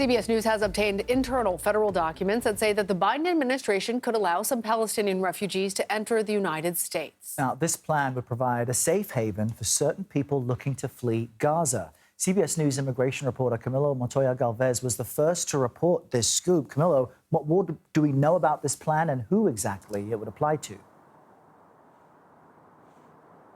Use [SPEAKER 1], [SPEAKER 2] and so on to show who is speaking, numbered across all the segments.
[SPEAKER 1] CBS News has obtained internal federal documents that say that the Biden administration could allow some Palestinian refugees to enter the United States.
[SPEAKER 2] Now, this plan would provide a safe haven for certain people looking to flee Gaza. CBS News immigration reporter Camilo Montoya-Galvez was the first to report this scoop. Camilo, what more do we know about this plan and who exactly it would apply to?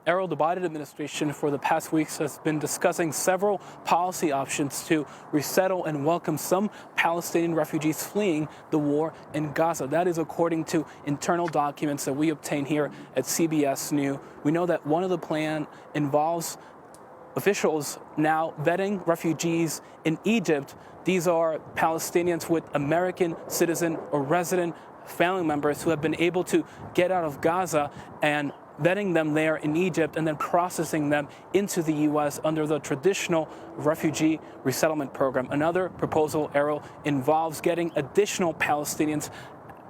[SPEAKER 3] Errol, the Biden administration for the past weeks has been discussing several policy options to resettle and welcome some Palestinian refugees fleeing the war in Gaza. That is according to internal documents that we obtained here at CBS News. We know that one of the plan involves officials now vetting refugees in Egypt. These are Palestinians with American citizen or resident family members who have been able to get out of Gaza and vetting them there in Egypt and then processing them into the U.S. under the traditional refugee resettlement program. Another proposal, Errol, involves getting additional Palestinians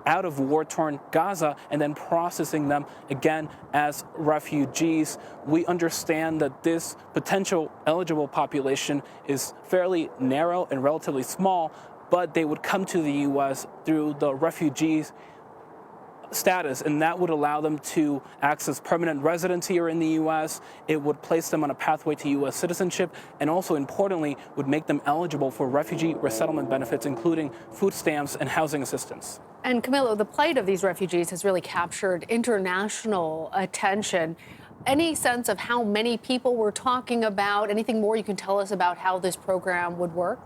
[SPEAKER 3] out of war-torn Gaza and then processing them again as refugees. We understand that this potential eligible population is fairly narrow and relatively small, but they would come to the U.S. through the refugees status, and that would allow them to access permanent residence here in the U.S. It would place them on a pathway to U.S. citizenship, and also importantly would make them eligible for refugee resettlement benefits, including food stamps and housing assistance.
[SPEAKER 1] And Camilo, the plight of these refugees has really captured international attention. Any sense of how many people we're talking about? Anything more you can tell us about how this program would work?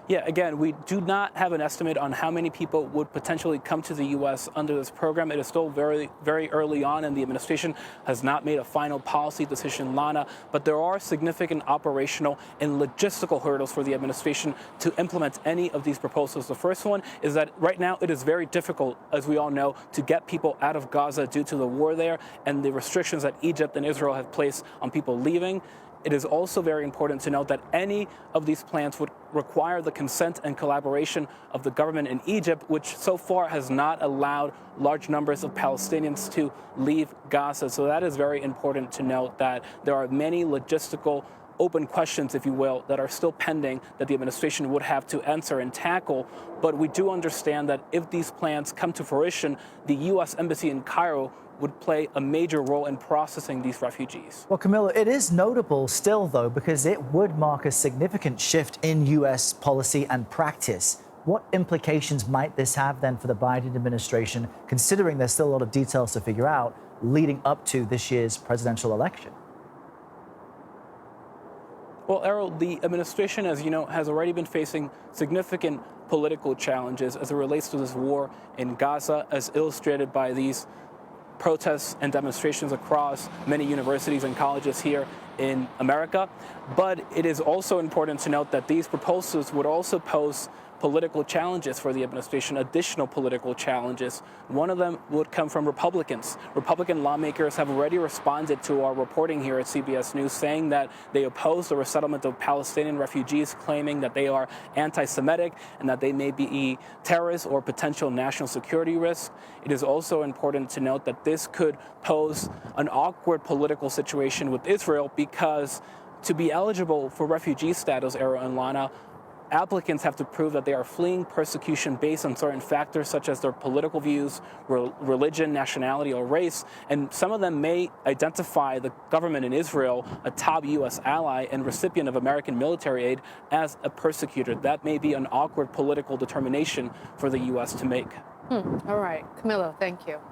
[SPEAKER 3] Yeah, again, we do not have an estimate on how many people would potentially come to the U.S. under this program. It is still very, very early on, and the administration has not made a final policy decision, Lana. But there are significant operational and logistical hurdles for the administration to implement any of these proposals. The first one is that right now it is very difficult, as we all know, to get people out of Gaza due to the war there and the restrictions that Egypt and Israel have placed on people leaving. It is also very important to note that any of these plans would require the consent and collaboration of the government in Egypt, which so far has not allowed large numbers of Palestinians to leave Gaza. So that is very important to note, that there are many logistical open questions, if you will, that are still pending that the administration would have to answer and tackle. But we do understand that if these plans come to fruition, the U.S. Embassy in Cairo would play a major role in processing these refugees.
[SPEAKER 2] Well, Camilo, it is notable still, though, because it would mark a significant shift in U.S. policy and practice. What implications might this have then for the Biden administration, considering there's still a lot of details to figure out leading up to this year's presidential election?
[SPEAKER 3] Well, Errol, the administration, as you know, has already been facing significant political challenges as it relates to this war in Gaza, as illustrated by these protests and demonstrations across many universities and colleges here in America. But it is also important to note that these proposals would also pose political challenges for the administration, additional political challenges. One of them would come from Republicans. Republican lawmakers have already responded to our reporting here at CBS News, saying that they oppose the resettlement of Palestinian refugees, claiming that they are anti-Semitic and that they may be terrorists or potential national security risk. It is also important to note that this could pose an awkward political situation with Israel, because to be eligible for refugee status, Errol and Lana, applicants have to prove that they are fleeing persecution based on certain factors such as their political views, religion, nationality, or race. And some of them may identify the government in Israel, a top U.S. ally and recipient of American military aid, as a persecutor. That may be an awkward political determination for the U.S. to make.
[SPEAKER 1] All right. Camilo, thank you.